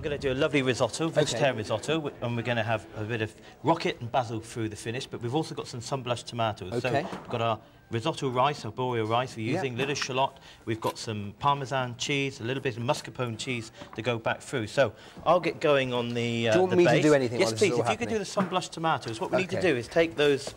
going to do a lovely risotto, vegetarian risotto, and we're going to have a bit of rocket and basil through the finish, but we've also got some sun-blushed tomatoes. So we've got our risotto rice, arborio rice, we're using a little shallot, we've got some parmesan cheese, a little bit of mascarpone cheese to go back through. So I'll get going on the Do you want the me base. to do anything? Yes, please. If you could do the sun-blushed tomatoes, what we need to do is take those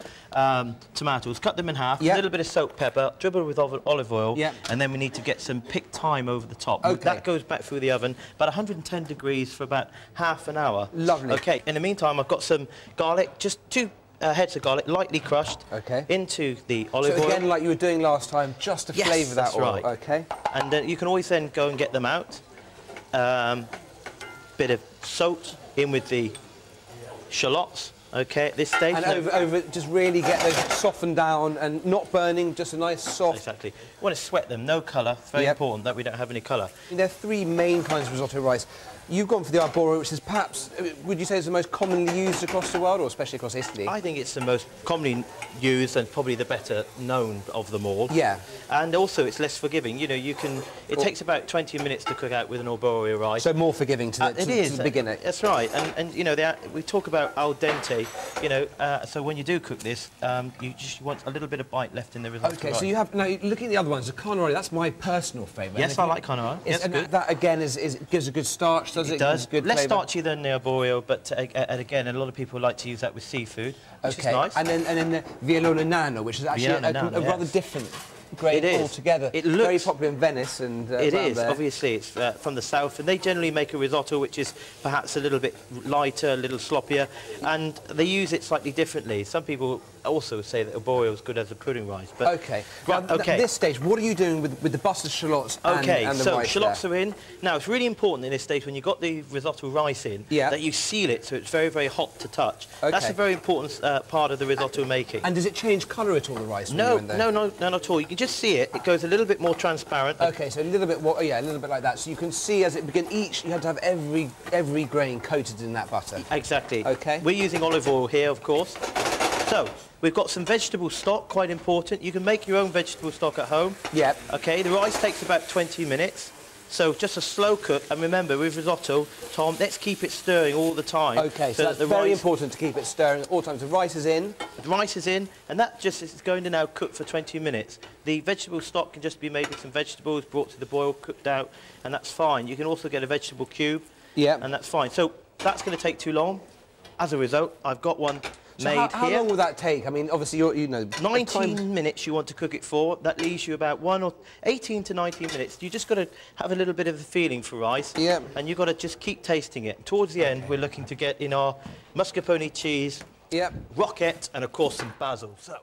tomatoes, cut them in half, a little bit of soaked pepper, dribble with olive oil, and then we need to get some picked thyme over the top. That goes back through the oven, about 110 degrees for about half an hour. Lovely. Okay, in the meantime, I've got some garlic, just 2 heads of garlic, lightly crushed, into the olive oil. So again, like you were doing last time, just to flavour that oil. Right. Okay. And you can always then go and get them out. Bit of salt in with the shallots. Okay, at this stage. And over, just really get those softened down and not burning, just a nice soft... Exactly. You want to sweat them, no colour. It's very important that we don't have any colour. There are 3 main kinds of risotto rice. You've gone for the arborio, which is perhaps, would you say, is the most commonly used across the world, or especially across Italy? I think it's the most commonly used and probably the better known of them all. Yeah. And also, it's less forgiving. You know, you can... It takes about 20 minutes to cook out with an arborio rice. So more forgiving to the beginner. That's right. And you know, we talk about al dente, you know, so when you do cook this, you just want a little bit of bite left in the risotto. Okay, so you have... Now, looking at the other ones, the carnaroli, that's my personal favourite. Yes, I like carnaroli. Yes, and good. That, again, gives a good starch, does it? It does. Good less flavour. starchy than the arborio, but again, a lot of people like to use that with seafood, which is nice. And then the violone nano, which is actually a rather different grade altogether. It looks very popular in Venice and it is obviously it's from the south, and they generally make a risotto which is perhaps a little bit lighter, a little sloppier, and they use it slightly differently. Some people also say that arborio is good as a pudding rice. But at this stage, what are you doing with the busted shallots and the rice? So shallots are in. Now it's really important in this stage when you've got the risotto rice in that you seal it so it's very, very hot to touch. That's a very important part of the risotto making. And does it change colour at all, the rice? No, not at all. You can just see it. It goes a little bit more transparent. Okay, so a little bit more, a little bit like that. So you can see as it begins, you have to have every grain coated in that butter. Exactly. Okay. We're using olive oil here, of course. So, we've got some vegetable stock, quite important. You can make your own vegetable stock at home. Yep. Okay, the rice takes about 20 minutes. So just a slow cook, and remember, with risotto, Tom, let's keep it stirring all the time. Okay, so that's very important to keep it stirring all the time. The rice is in. The rice is in, and that just is going to now cook for 20 minutes. The vegetable stock can just be made with some vegetables, brought to the boil, cooked out, and that's fine. You can also get a vegetable cube, and that's fine. So that's going to take too long. As a result, I've got one made here. How long will that take? I mean, obviously, you know... 19 minutes you want to cook it for. That leaves you about 18 to 19 minutes. You just got to have a little bit of a feeling for rice. Yeah. And you've got to just keep tasting it. Towards the end, we're looking to get in our mascarpone cheese, rocket, and, of course, some basil. So...